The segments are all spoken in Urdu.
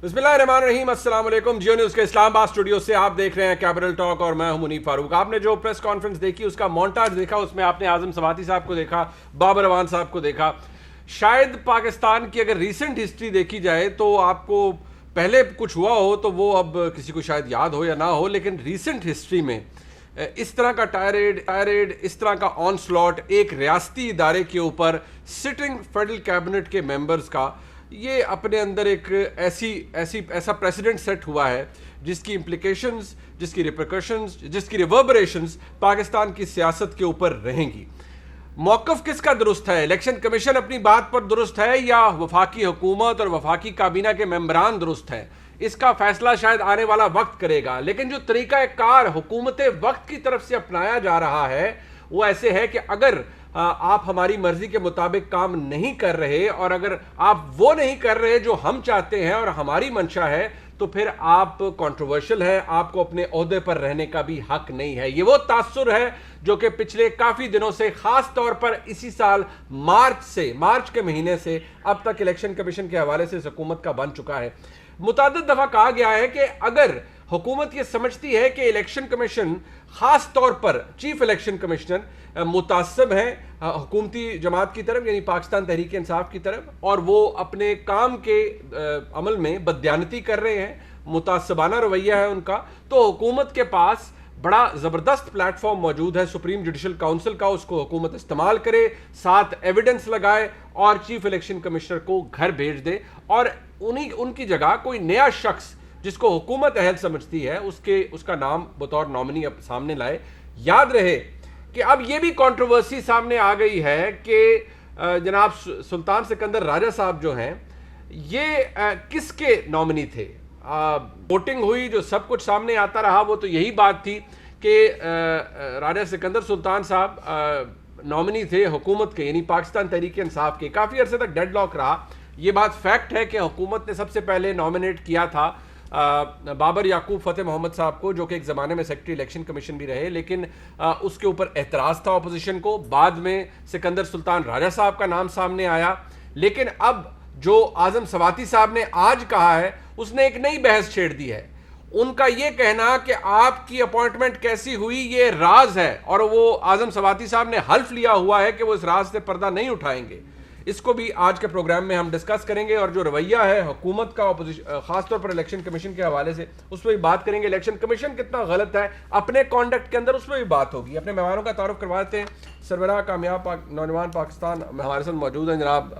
بسم اللہ الرحمن الرحیم، السلام علیکم۔ جیو نیوز کے اسلام آباد اسٹوڈیو سے آپ دیکھ رہے ہیں کیپٹل ٹاک اور میں ہوں منیف فاروق۔ آپ نے جو پریس کانفرنس دیکھی اس کا مونٹاج دیکھا، اس میں آپ نے اعظم سواتی صاحب کو دیکھا، بابر اعوان صاحب کو دیکھا۔ شاید پاکستان کی اگر ریسنٹ ہسٹری دیکھی جائے تو آپ کو پہلے کچھ ہوا ہو تو وہ اب کسی کو شاید یاد ہو یا نہ ہو، لیکن ریسنٹ ہسٹری میں اس طرح کا ٹائریڈ اس طرح کا آن سلاٹ ایک ریاستی ادارے کے اوپر سٹنگ فیڈرل کیبنٹ کے ممبرز کا، یہ اپنے اندر ایک ایسا پریسیڈنٹ سیٹ ہوا ہے جس کی امپلیکیشنز، جس کی ریپرکشنز، جس کی ریوربریشنز پاکستان کی سیاست کے اوپر رہیں گی۔ موقف کس کا درست ہے؟ الیکشن کمیشن اپنی بات پر درست ہے یا وفاقی حکومت اور وفاقی کابینہ کے ممبران درست ہیں؟ اس کا فیصلہ شاید آنے والا وقت کرے گا، لیکن جو طریقہ کار حکومت وقت کی طرف سے اپنایا جا رہا ہے وہ ایسے ہے کہ اگر آپ ہماری مرضی کے مطابق کام نہیں کر رہے اور اگر آپ وہ نہیں کر رہے جو ہم چاہتے ہیں اور ہماری منشا ہے تو پھر آپ کنٹروورشل ہیں، آپ کو اپنے عہدے پر رہنے کا بھی حق نہیں ہے۔ یہ وہ تاثر ہے جو کہ پچھلے کافی دنوں سے، خاص طور پر اسی سال مارچ کے مہینے سے اب تک الیکشن کمیشن کے حوالے سے حکومت کا بن چکا ہے۔ متعدد دفعہ کہا گیا ہے کہ اگر حکومت یہ سمجھتی ہے کہ الیکشن کمیشن، خاص طور پر چیف الیکشن کمشنر متعصب ہیں حکومتی جماعت کی طرف، یعنی پاکستان تحریک انصاف کی طرف، اور وہ اپنے کام کے عمل میں بددیانتی کر رہے ہیں، متعصبانہ رویہ ہے ان کا، تو حکومت کے پاس بڑا زبردست پلیٹ فارم موجود ہے سپریم جوڈیشل کاؤنسل کا، اس کو حکومت استعمال کرے، ساتھ ایویڈنس لگائے اور چیف الیکشن کمشنر کو گھر بھیج دے اور ان کی جگہ کوئی نیا شخص جس کو حکومت اہل سمجھتی ہے اس کا نام بطور نامنی سامنے لائے۔ یاد رہے کہ اب یہ بھی کنٹروورسی سامنے آ گئی ہے کہ جناب سلطان سکندر راجہ صاحب جو ہیں یہ کس کے نامنی تھے؟ ووٹنگ ہوئی، جو سب کچھ سامنے آتا رہا وہ تو یہی بات تھی کہ راجہ سکندر سلطان صاحب نامنی تھے حکومت کے، یعنی پاکستان تحریک انصاف کے۔ کافی عرصے تک ڈیڈ لاک رہا۔ یہ بات فیکٹ ہے کہ حکومت نے سب سے پہلے نامنیٹ کیا تھا بابر یعقوب فتح محمد صاحب کو، جو کہ ایک زمانے میں سیکرٹری الیکشن کمیشن بھی رہے، لیکن اس کے اوپر اعتراض تھا اپوزیشن کو۔ بعد میں سکندر سلطان راجہ صاحب کا نام سامنے آیا، لیکن اب جو اعظم سواتی صاحب نے آج کہا ہے اس نے ایک نئی بحث چھیڑ دی ہے۔ ان کا یہ کہنا کہ آپ کی اپوائنٹمنٹ کیسی ہوئی یہ راز ہے، اور وہ اعظم سواتی صاحب نے حلف لیا ہوا ہے کہ وہ اس راز سے پردہ نہیں اٹھائیں گے۔ اس کو بھی آج کے پروگرام میں ہم ڈسکس کریں گے، اور جو رویہ ہے حکومت کا خاص طور پر الیکشن کمیشن کے حوالے سے اس پہ بھی بات کریں گے۔ الیکشن کمیشن کتنا غلط ہے اپنے کانڈکٹ کے اندر، اس پہ بھی بات ہوگی۔ اپنے مہمانوں کا تعارف کرواتے ہیں۔ سربراہ کامیاب نوجوان پاکستان ہمارے ساتھ موجود ہیں جناب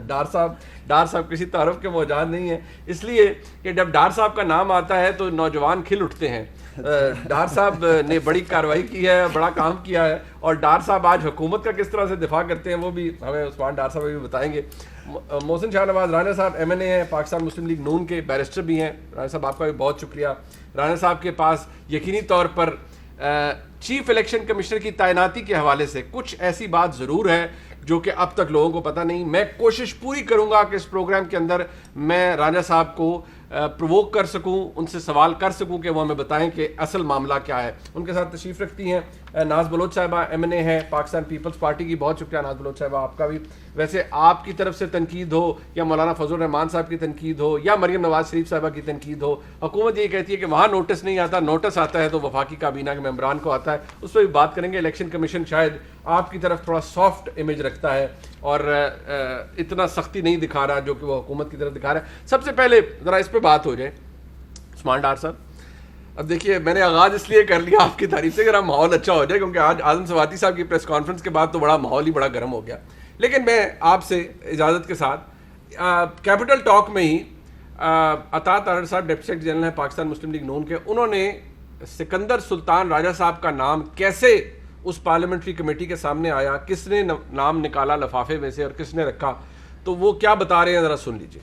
ڈار صاحب کسی تعارف کے محتاج نہیں ہیں، اس لیے کہ جب ڈار صاحب کا نام آتا ہے تو نوجوان کھل اٹھتے ہیں۔ ڈار صاحب نے بڑی کارروائی کی ہے، بڑا کام کیا ہے، اور ڈار صاحب آج حکومت کا کس طرح سے دفاع کرتے ہیں وہ بھی ہمیں عثمان ڈار صاحب بھی بتائیں گے۔ محسن شاہ نواز رانا صاحب ایم این اے ہیں، پاکستان مسلم لیگ نون کے بیرسٹر بھی ہیں۔ رانا صاحب آپ کا بھی بہت شکریہ۔ رانا صاحب کے پاس یقینی طور پر چیف الیکشن کمشنر کی تعیناتی کے حوالے سے کچھ ایسی بات ضرور ہے جو کہ اب تک لوگوں کو پتہ نہیں۔ میں کوشش پوری کروں گا کہ اس پروگرام کے اندر میں راجہ صاحب کو پرووک کر سکوں، ان سے سوال کر سکوں کہ وہ ہمیں بتائیں کہ اصل معاملہ کیا ہے۔ ان کے ساتھ تشریف رکھتی ہیں ناز بلوچ صاحبہ، ایم این اے ہیں پاکستان پیپلز پارٹی کی۔ بہت شکریہ ناز بلوچ صاحبہ آپ کا بھی۔ ویسے آپ کی طرف سے تنقید ہو یا مولانا فضل الرحمان صاحب کی تنقید ہو یا مریم نواز شریف صاحبہ کی تنقید ہو، حکومت یہ کہتی ہے کہ وہاں نوٹس نہیں آتا، نوٹس آتا ہے تو وفاقی کابینہ کے ممبران کو آتا ہے، اس پہ بھی بات کریں گے۔ الیکشن کمیشن شاید آپ کی طرف تھوڑا سافٹ امیج رکھتا ہے اور اتنا سختی نہیں دکھا رہا جو کہ وہ حکومت کی طرف دکھا رہا ہے۔ سب سے پہلے ذرا اس پہ بات ہو جائے عثمان ڈار صاحب۔ اب دیکھیے میں نے آغاز اس لیے کر لیا آپ کی تعریف سے کہ ماحول اچھا ہو جائے، کیونکہ آج اعظم سواتی صاحب کی پریس کانفرنس کے بعد تو ماحول ہی بڑا گرم ہو گیا، لیکن میں آپ سے اجازت کے ساتھ کیپٹل ٹاک میں ہی عطا طاہر صاحب ڈپٹی سیکرٹری جنرل ہیں پاکستان مسلم لیگ نون کے، انہوں نے سکندر سلطان راجہ صاحب کا نام کیسے اس پارلیمنٹری کمیٹی کے سامنے آیا، کس نے نام نکالا لفافے میں سے اور کس نے رکھا، تو وہ کیا بتا رہے ہیں ذرا سن لیجیے۔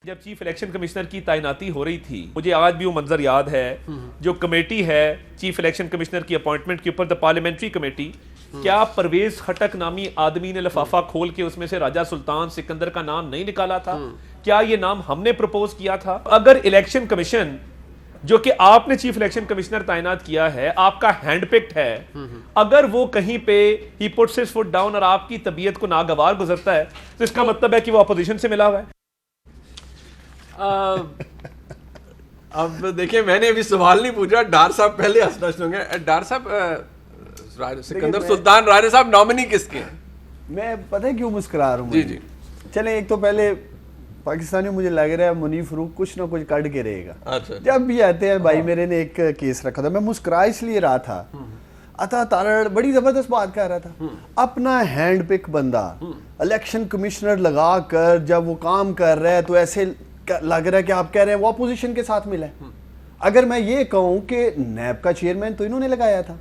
جب چیف الیکشن کمشنر کی تعیناتی ہو رہی تھی، مجھے آج بھی وہ منظر یاد ہے، جو کمیٹی ہے چیف الیکشن کمشنر کی اپوائنٹمنٹ کے اوپر، دا پارلیمنٹری کمیٹی، کیا پرویز خٹک نامی آدمی نے لفافہ کھول کے اس میں سے راجہ سلطان سکندر کا نام نہیں نکالا تھا؟ کیا یہ نام ہم نے پروپوز کیا تھا؟ اگر الیکشن کمیشن جو کہ آپ نے چیف الیکشن کمشنر تعینات کیا ہے، آپ کا ہینڈ پکڈ ہے، اگر وہ کہیں پہ ہی پٹس ہز فٹ ڈاؤن اور آپ کی طبیعت کو ناگوار گزرتا ہے تو اس کا مطلب ہے کہ وہ اپوزیشن سے ملا ہوا ہے۔ اب دیکھیں میں نے ابھی سوال نہیں پوچھا, ڈار صاحب پہلے ہنسنا شروع ہوں گے. ڈار صاحب سکندر سلطان راجہ صاحب نامنی کس کے ہیں؟ میں پتہ ہے کیوں مسکرا رہا ہوں. جی جی چلیں, ایک تو پہلے پاکستانی مجھے لگ رہا ہے منیف فاروق کچھ نہ کچھ کٹ کے رہے گا. جب بھی آتے ہیں بھائی میرے نے ایک کیس رکھا تھا, میں مسکرا اس لیے رہا تھا, عطا تارڑ بڑی زبردست بات کر رہا تھا. اپنا ہینڈ پک بندہ الیکشن کمشنر لگا کر جب وہ کام کر رہا ہے تو ایسے لگ رہا ہے کہ آپ کہہ رہے ہیں وہ اپوزیشن کے ساتھ ملا ہے. اگر میں یہ کہوں کہ نیب کا چیئرمین تو انہوں نے لگایا تھا,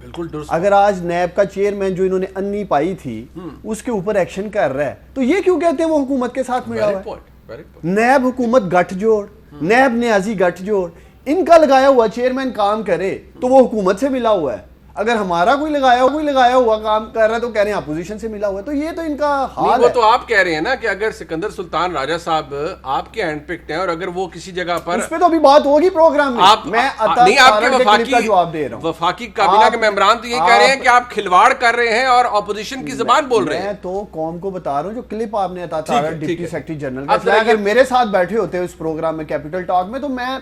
اگر آج نیب کا چیئرمین جو انہوں نے انی پائی تھی اس کے اوپر ایکشن کر رہا ہے تو یہ کیوں کہتے ہیں وہ حکومت کے ساتھ ملا ہوا ہے؟ نیب حکومت گٹھ جوڑ, نیب نیازی گٹھ جوڑ, ان کا لگایا ہوا چیئرمین کام کرے تو وہ حکومت سے ملا ہوا ہے. اگر ہمارا کوئی لگایا ہوا کام کر رہا ہے تو کہہ رہے ہیں اپوزیشن سے ملا ہوا ہے. تو یہ تو ان کا حال ہے. وہ تو آپ کہہ رہے ہیں نا کہ اگر سکندر سلطان راجہ صاحب آپ کے ہینڈ پکڈ ہیں اور اگر وہ کسی جگہ پر, اس پہ تو ابھی بات ہوگی پروگرام میں. میں نہیں, آپ کے جواب دے رہا ہوں. وفاقی کابینہ کے ممبران تو یہ کہہ رہے ہیں کہ آپ کھلواڑ کر رہے ہیں اور اپوزیشن کی زبان بول رہے ہیں. میں تو قوم کو بتا رہا ہوں جو کلپ آپ نے عطا تارڑ ڈپٹی سیکرٹری جنرل کا, اگر میرے ساتھ بیٹھے ہوتے اس پروگرام میں کیپٹل ٹاک میں تو میں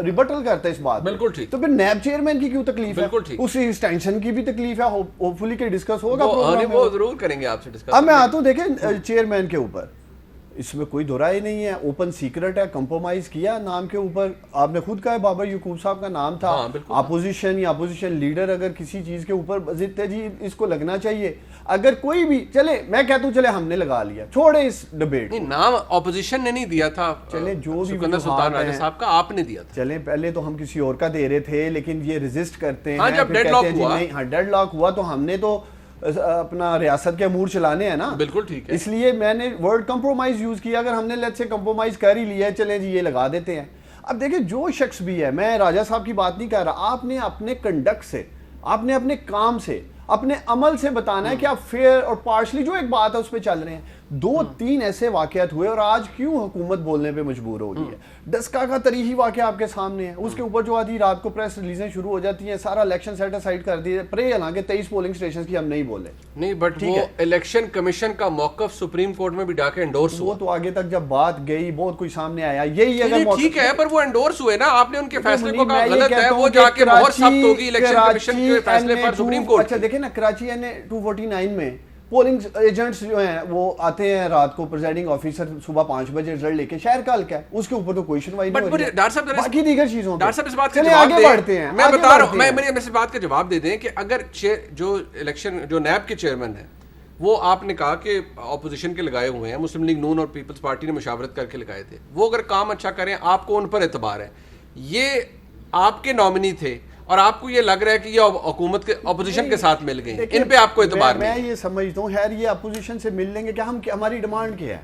ریبٹل کرتا ہے اس بات. بالکل ٹھیک. تو پھر نیب چیئرمین کی کیوں تکلیف ہے؟ بالکل ٹھیک. اسی ایکسٹینشن کی بھی تکلیف ہے, ہوپ فلی کہ ڈسکس ہوگا وہ ضرور کریں گے آپ سے ڈسکس. اب میں آتا ہوں, دیکھیں چیئرمین کے اوپر اس میں کوئی دو رائے نہیں ہے, اوپن سیکرٹ ہے, کمپرومائز کیا نام کے اوپر. آپ نے خود کہا بابر یعقوب صاحب کا نام تھا, اپوزیشن یا اپوزیشن لیڈر اگر کسی چیز کے اوپر ضد ہے جی اس کو لگنا چاہیے. اگر کوئی بھی چلے, میں کہتا ہوں چلے ہم نے لگا لیا, چھوڑے اس ڈیبیٹ. نام اپوزیشن نے نہیں دیا تھا, چلے جو بھی سکندر سلطان راجہ صاحب کا آپ نے دیا تھا. چلیں پہلے تو ہم کسی اور کا دے رہے تھے لیکن یہ ریزسٹ کرتے ہیں. ہاں جب ڈیڈ لاک ہوا, نہیں ہاں ڈیڈ لاک ہوا تو ہم نے تو اپنا ریاست کے امور چلانے ہیں نا. بالکل ٹھیک ہے. اس لیے میں نے ورڈ کمپرومائز یوز کیا. اگر ہم نے لیٹ سے کمپرومائز کر ہی لیا ہے, چلیں جی یہ لگا دیتے ہیں. اب دیکھیں جو شخص بھی ہے, میں راجہ صاحب کی بات نہیں کر رہا, آپ نے اپنے کنڈکٹ سے, آپ نے اپنے کام سے, اپنے عمل سے بتانا ہے کہ آپ فیئر اور پارشلی جو ایک بات ہے اس پہ چل رہے ہیں. 2-3 ایسے واقعات ہوئے اور آج کیوں حکومت بولنے پہ مجبور ہو گئی ہے. ڈسکا کا تاریخی واقعہ آپ کے سامنے ہے, اس کے اوپر جو آدھی رات کو پریس ریلیزیں شروع ہو جاتی ہیں, سارا الیکشن سیٹ اسائڈ کر دیے پرے, حالانکہ 23 پولنگ اسٹیشنز کی ہم نہیں بولے. نہیں بٹ وہ الیکشن کمیشن کا موقف سپریم کورٹ میں بھی جا کے انڈورس ہوا. وہ تو آگے تک جب بات گئی بہت کچھ سامنے آیا. یہی اگر ٹھیک ہے پر وہ انڈورس ہوئے نا, آپ نے ان کے فیصلے کو کہا غلط ہے, وہ جا کے مہر ثبت ہوگی الیکشن کمیشن کے فیصلے پر سپریم کورٹ. اچھا دیکھیں نا, کراچی NA 249 میں پولنگ ایجنٹس جو ہیں وہ آتے ہیں رات کو, پریزائڈنگ آفیسر صبح 5 بجے رزلٹ لے کے, شہر کا حلقہ ہے, اس کے اوپر تو کوئی سنوائی نہیں ہو رہی ہے. باقی دیگر چیزوں ڈاکٹر صاحب اس بات کا چلیں جواب آگے بڑھتے ہیں. میں بتا رہا ہوں, میں اس بات کا جواب دے دیں کہ اگر جو الیکشن جو نیب کے چیئرمین ہیں وہ آپ نے کہا کہ اپوزیشن کے لگائے ہوئے ہیں, مسلم لیگ نون اور پیپلز پارٹی نے مشاورت کر کے لگائے تھے, وہ اگر کام اچھا کریں آپ کو ان پر اعتبار ہے, یہ آپ کے نامنی تھے اور آپ کو یہ لگ رہا ہے کہ یہ حکومت کے اپوزیشن کے ساتھ مل گئے, ان پہ آپ کو اعتبار نہیں. میں یہ سمجھتا ہوں خیر یہ اپوزیشن سے مل لیں گے کیا, ہماری ڈیمانڈ کیا ہے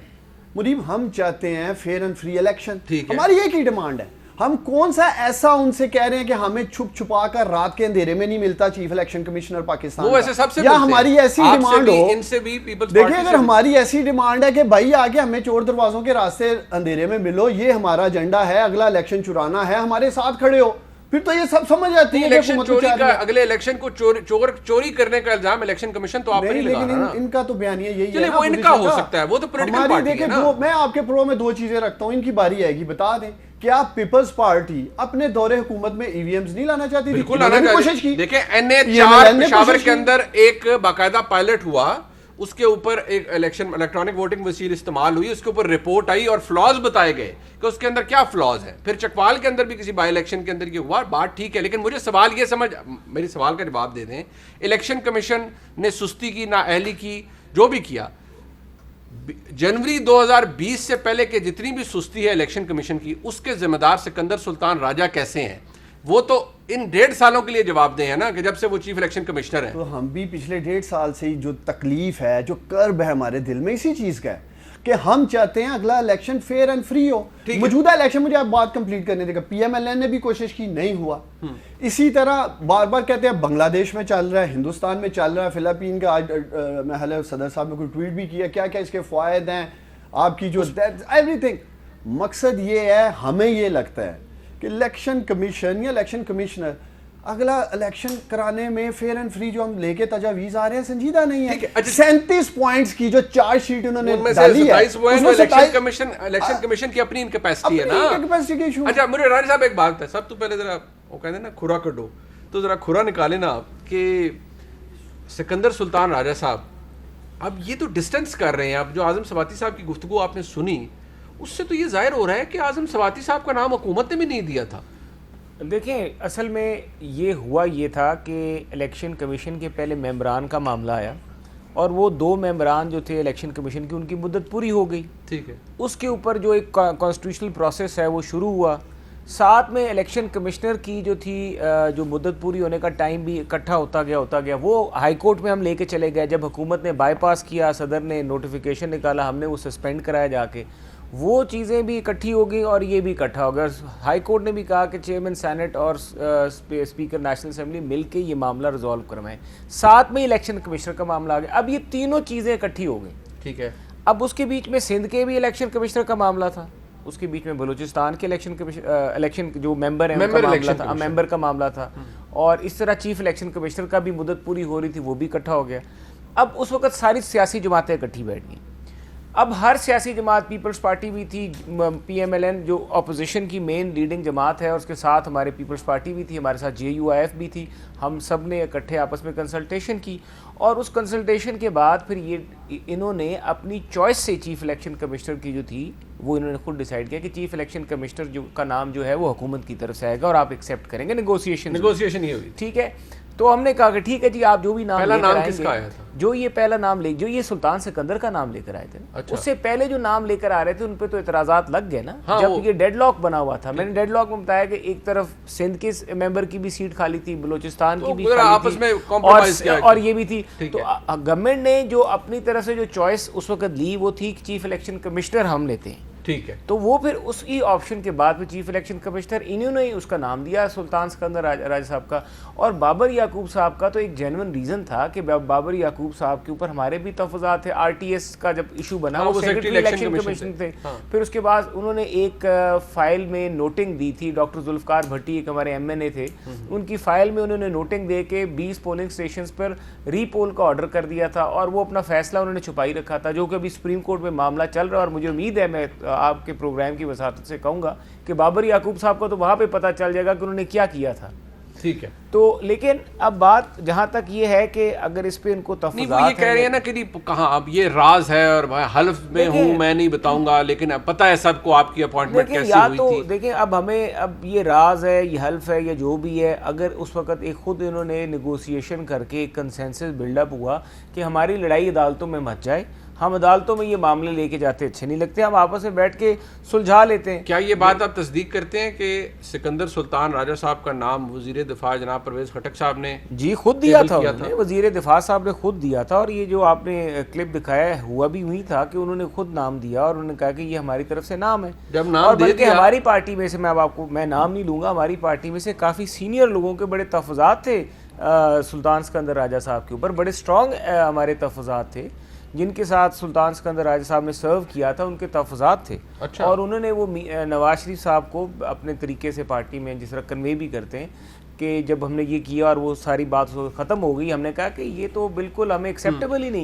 مدیب؟ ہم چاہتے ہیں فیئر اینڈ فری الیکشن, ہماری ایک ہی ڈیمانڈ ہے. ہم کون سا ایسا ان سے کہہ رہے ہیں کہ ہمیں چھپ چھپا کر رات کے اندھیرے میں نہیں ملتا چیف الیکشن کمشنر پاکستان, وہ ویسے سب سے یا ہماری ایسی ڈیمانڈ ہو. ان سے بھی پیپلز دیکھیں اگر ہماری ایسی ڈیمانڈ ہے کہ بھائی آگے ہمیں چور دروازوں کے راستے اندھیرے میں ملو, یہ ہمارا ایجنڈا ہے, اگلا الیکشن چرانا ہے, ہمارے ساتھ کھڑے ہو, پھر تو یہ سب سمجھ آتی ہے. الیکشن چوری کا, اگلے الیکشن کو چوری کرنے کا الزام الیکشن کمیشن تو آپ پر نہیں لگا رہا نا. ان کا تو بیانیہ یہی ہے, وہ ان کا ہو سکتا ہے, وہ تو پولیٹیکل پارٹی ہے نا. میں آپ کے پرو میں 2 چیزیں رکھتا ہوں, ان کی باری آئے گی. بتا دیں کیا پیپلز پارٹی اپنے دور حکومت میں ای وی ایمز نہیں لانا چاہتی تھی؟ بالکل لانا کوشش کی. دیکھیں NA4 پشاور کے اندر ایک باقاعدہ پائلٹ ہوا, اس کے اوپر ایک الیکٹرانک ووٹنگ مشین استعمال ہوئی, اس کے اوپر رپورٹ آئی اور فلاز بتائے گئے کہ اس کے اندر کیا فلاز ہیں. پھر چکوال کے اندر بھی کسی بائی الیکشن کے اندر یہ ہوا, بات ٹھیک ہے, لیکن مجھے سوال یہ میری سوال کا جواب دے دیں. الیکشن کمیشن نے سستی کی, نااہلی کی, جو بھی کیا, جنوری 2020 سے پہلے کے جتنی بھی سستی ہے الیکشن کمیشن کی, اس کے ذمہ دار سکندر سلطان راجہ کیسے ہیں؟ وہ تو ان 1.5 سالوں کے لیے جواب دیں ہیں نا, کہ جب سے وہ چیف الیکشن کمشنر ہیں. تو ہم بھی پچھلے 1.5 سال سے جو تکلیف ہے, جو کرب ہے ہمارے دل میں, اسی چیز کا ہے کہ ہم چاہتے ہیں اگلا الیکشن فیئر اینڈ فری ہو. موجودہ الیکشن, مجھے آپ بات کمپلیٹ کرنے دے گا, PMLN نے بھی کوشش کی, نہیں ہوا. اسی طرح بار بار کہتے ہیں بنگلہ دیش میں چل رہا ہے, ہندوستان میں چل رہا ہے, فلپین کا آج محل صدر صاحب نے کوئی ٹویٹ بھی کیا, کیا کیا اس کے فوائد ہیں, آپ کی جو ایوری تھنگ. مقصد یہ ہے, ہمیں یہ لگتا ہے کہ الیکشن کمیشن یا الیکشن کمشنر اگلا الیکشن کرانے میں فیئر اینڈ فری جو ہم لے کے تجاویز آ رہے ہیں سنجیدہ نہیں ہے. 37 پوائنٹس کی جو چارج شیٹ انہوں نے ڈالی ہے الیکشن کمیشن کی اپنی انکیپیسٹی ہے نا. اچھا میرے رانی صاحب ایک بات ہے, سب تو پہلے ذرا وہ کہتے ہیں نا کھرا کڈو, تو ذرا کھرا نکالے نا آپ کہ سکندر سلطان راجہ صاحب اب یہ تو ڈسٹینس کر رہے ہیں. اب جو اعظم سواتی صاحب کی گفتگو آپ نے سنی اس سے تو یہ ظاہر ہو رہا ہے کہ اعظم سواتی صاحب کا نام حکومت نے بھی نہیں دیا تھا. دیکھیں اصل میں یہ ہوا یہ تھا کہ الیکشن کمیشن کے پہلے ممبران کا معاملہ آیا اور وہ 2 ممبران جو تھے الیکشن کمیشن کی ان کی مدت پوری ہو گئی. ٹھیک ہے, اس کے اوپر جو ایک کانسٹیٹیوشنل پروسیس ہے وہ شروع ہوا. ساتھ میں الیکشن کمشنر کی جو تھی جو مدت پوری ہونے کا ٹائم بھی اکٹھا ہوتا گیا وہ ہائی کورٹ میں ہم لے کے چلے گئے. جب حکومت نے بائی پاس کیا, صدر نے نوٹیفیکیشن نکالا, ہم نے وہ سسپینڈ کرایا جا کے, وہ چیزیں بھی اکٹھی ہو گئی اور یہ بھی اکٹھا ہو گیا. ہائی کورٹ نے بھی کہا کہ چیئرمین سینٹ اور اسپیکر نیشنل اسمبلی مل کے یہ معاملہ ریزالو کروائیں. ساتھ میں الیکشن کمشنر کا معاملہ آ گیا. اب یہ تینوں چیزیں اکٹھی ہو گئی. ٹھیک ہے, اب اس کے بیچ میں سندھ کے بھی الیکشن کمشنر کا معاملہ تھا, اس کے بیچ میں بلوچستان کے الیکشن جو ممبر ہیں ممبر کا معاملہ تھا, اور اس طرح چیف الیکشن کمشنر کا بھی مدت پوری ہو رہی تھی, وہ بھی اکٹھا ہو گیا. اب اس وقت ساری سیاسی جماعتیں اکٹھی بیٹھ گئیں. اب ہر سیاسی جماعت, پیپلز پارٹی بھی تھی, پی ایم ایل این جو اپوزیشن کی مین لیڈنگ جماعت ہے, اور اس کے ساتھ ہمارے پیپلز پارٹی بھی تھی, ہمارے ساتھ جے یو آئی ایف بھی تھی. ہم سب نے اکٹھے آپس میں کنسلٹیشن کی, اور اس کنسلٹیشن کے بعد پھر یہ انہوں نے اپنی چوائس سے چیف الیکشن کمشنر کی جو تھی وہ انہوں نے خود ڈیسائیڈ کیا کہ چیف الیکشن کمشنر جو کا نام جو ہے وہ حکومت کی طرف سے آئے گا اور آپ ایکسیپٹ کریں گے. نیگوسیشن یہ ہوئی. ٹھیک ہے, تو ہم نے کہا کہ ٹھیک ہے جی آپ جو بھی نام پہلا لے کر نام کس کا آیا تھا؟ جو یہ پہلا نام جو یہ سلطان سکندر کا نام لے کر آئے تھے. اس سے پہلے جو نام لے کر آ رہے تھے ان پہ تو اعتراضات لگ گئے نا, جب یہ ڈیڈ لاک بنا ہوا تھا. میں نے ڈیڈ لاک میں بتایا کہ ایک طرف سندھ کے ممبر کی بھی سیٹ خالی تھی, بلوچستان کی بھی خالی تھی, اور یہ بھی تھی. تو گورنمنٹ نے جو اپنی طرف سے جو چوائس اس وقت لی وہ تھی کہ چیف الیکشن کمشنر ہم لیتے ہیں. ٹھیک ہے, تو وہ پھر اس کی آپشن کے بعد پھر چیف الیکشن کمشنر انہوں نے اس کا نام دیا سلطان سکندر راجہ صاحب کا. اور بابر یعقوب صاحب کا تو ایک جینون ریزن تھا کہ بابر یعقوب صاحب کے اوپر ہمارے بھی تحفظات تھے. آر ٹی ایس کا جب ایشو بنا وہ سیکرٹری الیکشن کمیشن تھے. پھر اس کے بعد انہوں نے ایک فائل میں نوٹنگ دی تھی, ڈاکٹر ذوالفقار بھٹی ایک ہمارے ایم این اے تھے, ان کی فائل میں انہوں نے نوٹنگ دے کے 20 پولنگ اسٹیشنز پر ری پول کا آرڈر کر دیا تھا, اور وہ اپنا فیصلہ انہوں نے چھپائی رکھا تھا, جو کہ ابھی سپریم کورٹ میں معاملہ چل رہا ہے. اور مجھے امید ہے میں آپ کے پروگرام کی وساطت سے کہوں گا کہ بابر یعقوب صاحب کو تو وہاں پہ پتہ چل جائے گا کہ انہوں نے کیا کیا تھا. ٹھیک ہے, تو لیکن اب بات جہاں تک یہ ہے کہ اگر اس پہ ان کو تفصیلات وہ یہ کہہ رہے ہیں نا کہ کہاں اب یہ راز ہے اور حلف میں ہوں میں نہیں بتاؤں گا, لیکن پتہ ہے سب کو آپ کی اپوائنٹمنٹ کیسی ہوئی تھی. دیکھیں اب ہمیں اب یہ راز ہے, یہ حلف ہے, یا جو بھی ہے, اگر اس وقت ایک خود انہوں نے نیگوسیشن کر کے ایک کنسنسس بلڈ اپ ہوا کہ ہماری لڑائی عدالتوں میں مچ جائے, ہم عدالتوں میں یہ معاملے لے کے جاتے اچھے نہیں لگتے, ہم آپس میں بیٹھ کے سلجھا لیتے ہیں. کیا یہ بات آپ تصدیق کرتے ہیں کہ سکندر سلطان راجہ صاحب کا نام وزیر دفاع جناب پرویز خٹک صاحب نے جی خود دیا تھا, وزیر دفاع صاحب نے خود دیا تھا, اور یہ جو آپ نے کلپ دکھایا ہوا بھی وہی تھا کہ انہوں نے خود نام دیا اور انہوں نے کہا کہ یہ ہماری طرف سے نام ہے. جب نام اور بلکہ ہماری پارٹی میں سے میں نام نہیں لوں گا, ہماری پارٹی میں سے کافی سینئر لوگوں کے بڑے تحفظات تھے سلطان سکندر راجہ صاحب کے اوپر, بڑے اسٹرانگ ہمارے تحفظات تھے جن کے ساتھ سلطان سکندر راجہ صاحب نے سرو کیا تھا, ان کے تحفظات تھے. اور انہوں نے وہ نواز شریف صاحب کو اپنے طریقے سے پارٹی میں جس طرح کنوے بھی کرتے ہیں کہ جب ہم نے یہ کیا اور وہ ساری بات ختم ہو گئی, ہم نے کہا کہ یہ تو بالکل ہمیں ایکسیپٹیبل ہی نہیں ہے.